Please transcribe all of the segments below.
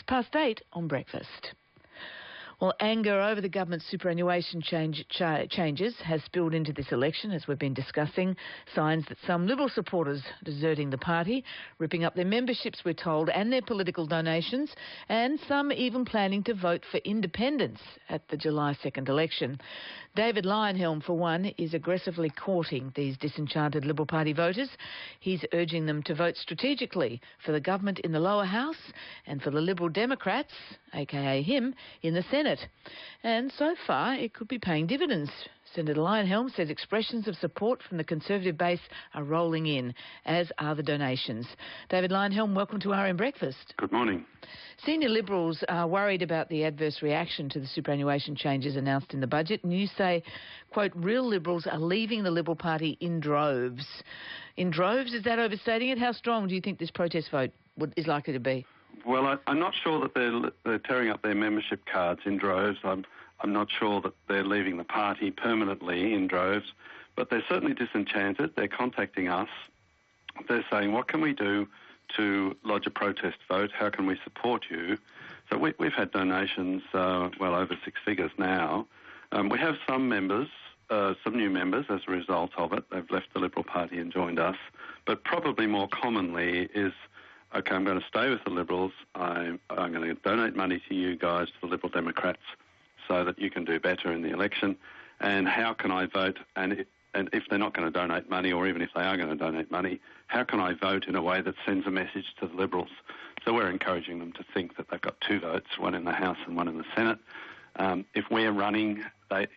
8:06 on Breakfast. Well, anger over the government's superannuation changes has spilled into this election, as we've been discussing. Signs that some Liberal supporters are deserting the party, ripping up their memberships, we're told, and their political donations, and some even planning to vote for independence at the July 2nd election. David Leyonhjelm, for one, is aggressively courting these disenchanted Liberal Party voters. He's urging them to vote strategically for the government in the lower house and for the Liberal Democrats, aka him, in the Senate. And so far, it could be paying dividends. Senator Leyonhjelm says expressions of support from the Conservative base are rolling in, as are the donations. David Leyonhjelm, welcome to RM Breakfast. Good morning. Senior Liberals are worried about the adverse reaction to the superannuation changes announced in the budget, and you say, quote, real Liberals are leaving the Liberal Party in droves. In droves? Is that overstating it? How strong do you think this protest vote is likely to be? Well, I'm not sure that they're tearing up their membership cards in droves. I'm not sure that they're leaving the party permanently in droves, but they're certainly disenchanted. They're contacting us. They're saying, what can we do to lodge a protest vote? How can we support you? So we've had donations, well over 6 figures now. We have some members, some new members as a result of it. They've left the Liberal Party and joined us. But probably more commonly is, OK, I'm going to stay with the Liberals. I'm going to donate money to you guys, to the Liberal Democrats, so that you can do better in the election. And how can I vote? And if they're not going to donate money, or even if they are going to donate money, how can I vote in a way that sends a message to the Liberals? So we're encouraging them to think that they've got 2 votes, one in the House and one in the Senate. If we're running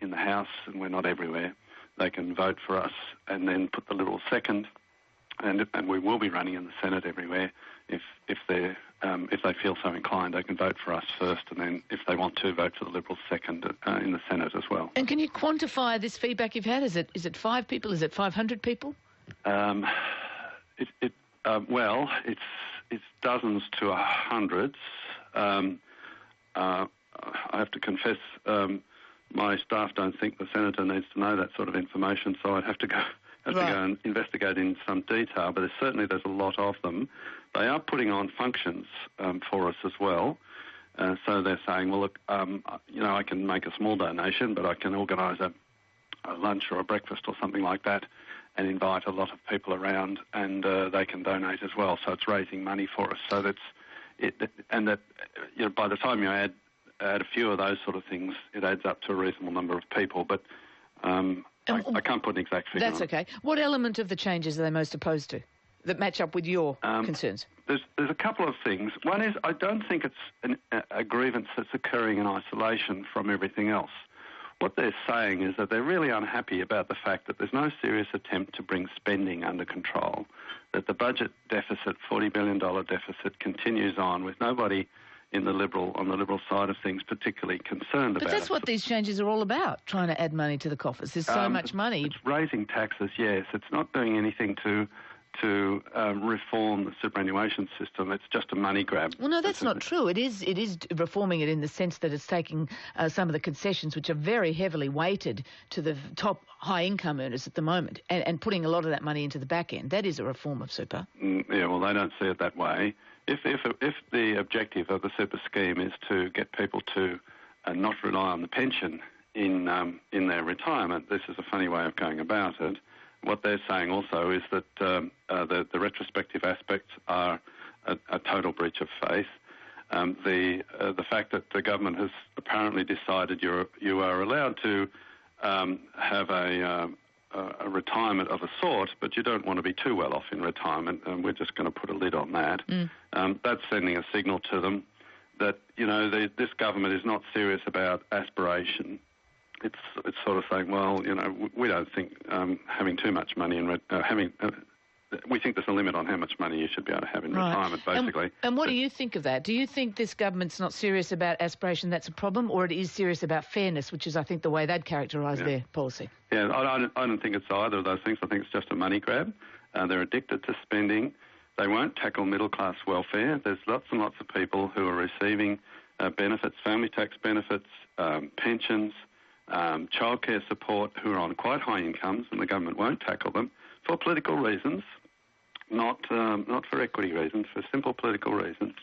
in the House and we're not everywhere, they can vote for us and then put the Liberals second. And we will be running in the Senate everywhere. If they feel so inclined, they can vote for us first, and then if they want to, vote for the Liberals second in the Senate as well. And can you quantify this feedback you've had? Is it 5 people? Is it 500 people? It's dozens to hundreds. I have to confess, my staff don't think the Senator needs to know that sort of information, so I'd have to go and investigate in some detail, but there's a lot of them. They are putting on functions for us as well. So they're saying, well, look, I can make a small donation, but I can organise a lunch or a breakfast or something like that and invite a lot of people around, and they can donate as well. So it's raising money for us. So by the time you add a few of those sort of things, it adds up to a reasonable number of people. But I can't put an exact figure on. That's okay. What element of the changes are they most opposed to that match up with your concerns? There's a couple of things. One is, I don't think it's a grievance that's occurring in isolation from everything else. What they're saying is that they're really unhappy about the fact that there's no serious attempt to bring spending under control, that the budget deficit, $40 billion deficit, continues on with nobody on the Liberal side of things particularly concerned about it. But that's what these changes are all about, trying to add money to the coffers. There's so much money. It's raising taxes, yes. It's not doing anything to reform the superannuation system. It's just a money grab. Well, no, that's not true. It is reforming it in the sense that it's taking some of the concessions, which are very heavily weighted to the top high-income earners at the moment, and putting a lot of that money into the back end. That is a reform of super. Yeah, well, they don't see it that way. If the objective of the super scheme is to get people to not rely on the pension in their retirement, this is a funny way of going about it. What they're saying also is that the retrospective aspects are a total breach of faith. The fact that the government has apparently decided you are allowed to have a retirement of a sort, but you don't want to be too well off in retirement, and we're just going to put a lid on that. That's sending a signal to them that, this government is not serious about aspiration. It's sort of saying, well, we don't think having too much money we think there's a limit on how much money you should be able to have in retirement, basically. And what do you think of that? Do you think this government's not serious about aspiration, that's a problem, or it is serious about fairness, which is, I think, the way they'd carakterise their policy? Yeah, I don't think it's either of those things. I think it's just a money grab. They're addicted to spending. They won't tackle middle-class welfare. There's lots and lots of people who are receiving benefits, family tax benefits, pensions, childcare support, who are on quite high incomes, and the government won't tackle them for political reasons, not for equity reasons, for simple political reasons.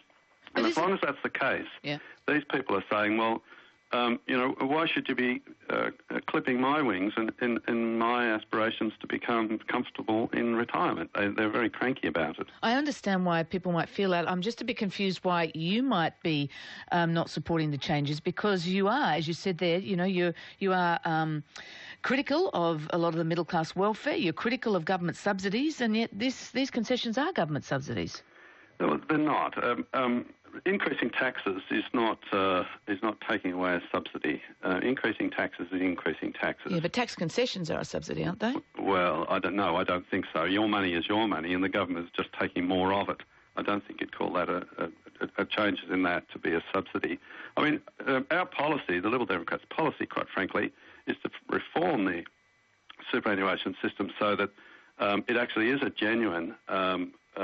And as long as that's the case, these people are saying, well, why should you be clipping my wings in my aspirations to become comfortable in retirement? They're very cranky about it. I understand why people might feel that. I'm just a bit confused why you might be not supporting the changes, because you are, as you said there, you are critical of a lot of the middle class welfare. You're critical of government subsidies, and yet these concessions are government subsidies. No, they're not. Increasing taxes is not taking away a subsidy. Increasing taxes is increasing taxes. Yeah, but tax concessions are a subsidy, aren't they? Well, I don't know. I don't think so. Your money is your money, and the government is just taking more of it. I don't think you'd call that a change in that to be a subsidy. I mean, our policy, the Liberal Democrats' policy, quite frankly, is to reform the superannuation system so that it actually is a genuine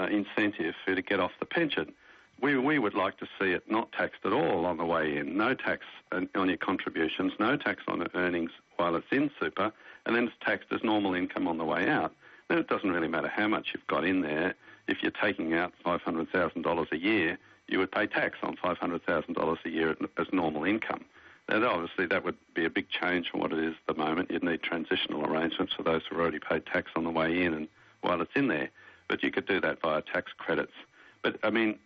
incentive for you to get off the pension. We would like to see it not taxed at all on the way in, no tax on your contributions, no tax on earnings while it's in super, and then it's taxed as normal income on the way out. Then it doesn't really matter how much you've got in there. If you're taking out $500,000 a year, you would pay tax on $500,000 a year as normal income. And obviously that would be a big change from what it is at the moment. You'd need transitional arrangements for those who already paid tax on the way in and while it's in there. But you could do that via tax credits. But, I mean,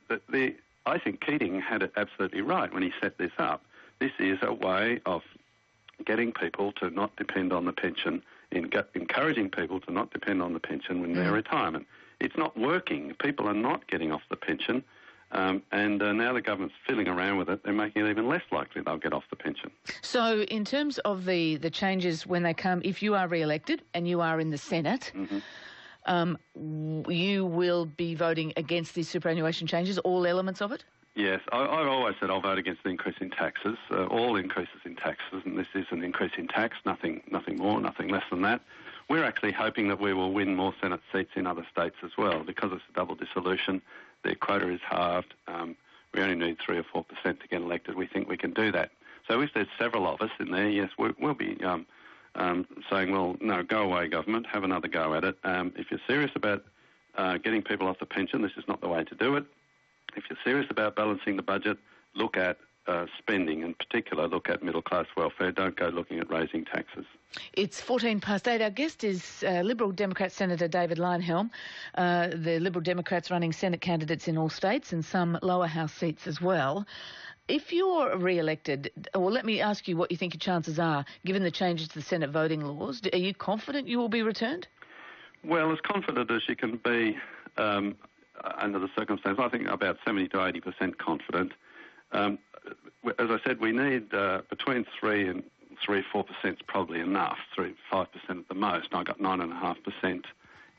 I think Keating had it absolutely right when he set this up. This is a way of getting people to not depend on the pension, encouraging people to not depend on the pension when they're retirement. It's not working. People are not getting off the pension, and now the government's fiddling around with it. They're making it even less likely they'll get off the pension. So in terms of the changes when they come, if you are re-elected and you are in the Senate... Mm-hmm. You will be voting against these superannuation changes, all elements of it? Yes, I've always said I'll vote against the increase in taxes, all increases in taxes, and this is an increase in tax, nothing more, nothing less than that. We're actually hoping that we will win more Senate seats in other states as well, because it's a double dissolution. Their quota is halved. We only need 3 or 4% to get elected. We think we can do that. So if there's several of us in there, yes, we'll be... saying, well, no, go away, government, have another go at it. If you're serious about getting people off the pension, this is not the way to do it. If you're serious about balancing the budget, look at spending, in particular, look at middle-class welfare. Don't go looking at raising taxes. It's 8:14. Our guest is Liberal Democrat Senator David Leyonhjelm. The Liberal Democrats running Senate candidates in all states and some lower house seats as well. If you're re-elected, well, let me ask you what you think your chances are, given the changes to the Senate voting laws. Are you confident you will be returned? Well, as confident as you can be under the circumstances. I think about 70 to 80% confident. As I said, we need between 3 and 4% is probably enough, 5% at the most. I got 9.5%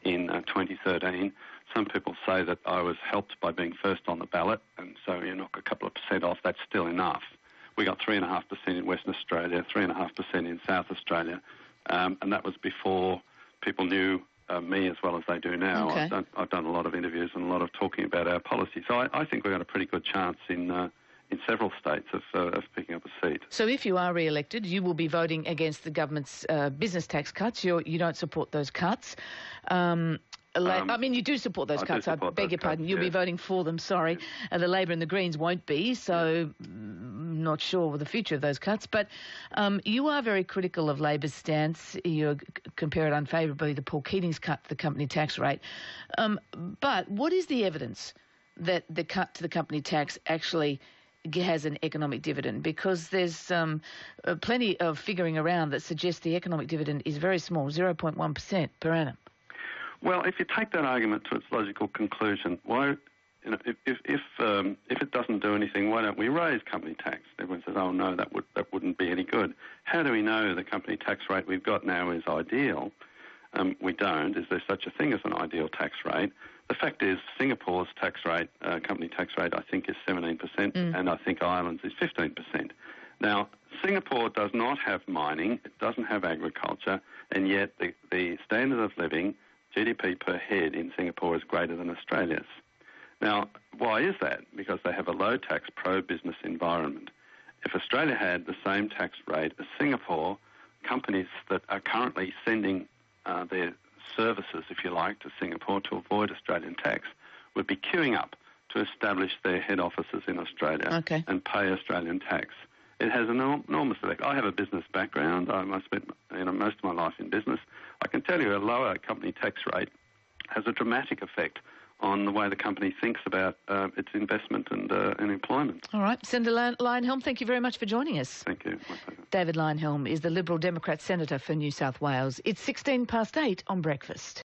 in 2013. Some people say that I was helped by being first on the ballot, and so you knock a couple of percent off, that's still enough. We got 3.5% in Western Australia, 3.5% in South Australia, and that was before people knew me as well as they do now. Okay. I've done a lot of interviews and a lot of talking about our policy. So I think we've got a pretty good chance in several states of picking up a seat. So if you are re-elected, you will be voting against the government's business tax cuts. You don't support those cuts. I mean, you do support those cuts. I beg your pardon. You'll be voting for them, sorry. The Labor and the Greens won't be, so not sure of the future of those cuts. But you are very critical of Labor's stance. You compare it unfavourably to Paul Keating's cut to the company tax rate. But what is the evidence that the cut to the company tax actually has an economic dividend? Because there's plenty of figuring around that suggests the economic dividend is very small, 0.1% per annum. Well, if you take that argument to its logical conclusion, why, if it doesn't do anything, why don't we raise company tax? Everyone says, oh no, that wouldn't be any good. How do we know the company tax rate we've got now is ideal? We don't. Is there such a thing as an ideal tax rate? The fact is, Singapore's tax rate, company tax rate, I think is 17%, and I think Ireland's is 15%. Now, Singapore does not have mining, it doesn't have agriculture, and yet the standard of living, GDP per head in Singapore is greater than Australia's. Now, why is that? Because they have a low-tax, pro-business environment. If Australia had the same tax rate as Singapore, companies that are currently sending their services, if you like, to Singapore to avoid Australian tax would be queuing up to establish their head offices in Australia and pay Australian tax. It has an enormous effect. I have a business background. I spent most of my life in business. I can tell you a lower company tax rate has a dramatic effect on the way the company thinks about its investment and employment. All right. Senator Leyonhjelm, thank you very much for joining us. Thank you. My pleasure. David Leyonhjelm is the Liberal Democrat Senator for New South Wales. It's 8:16 on Breakfast.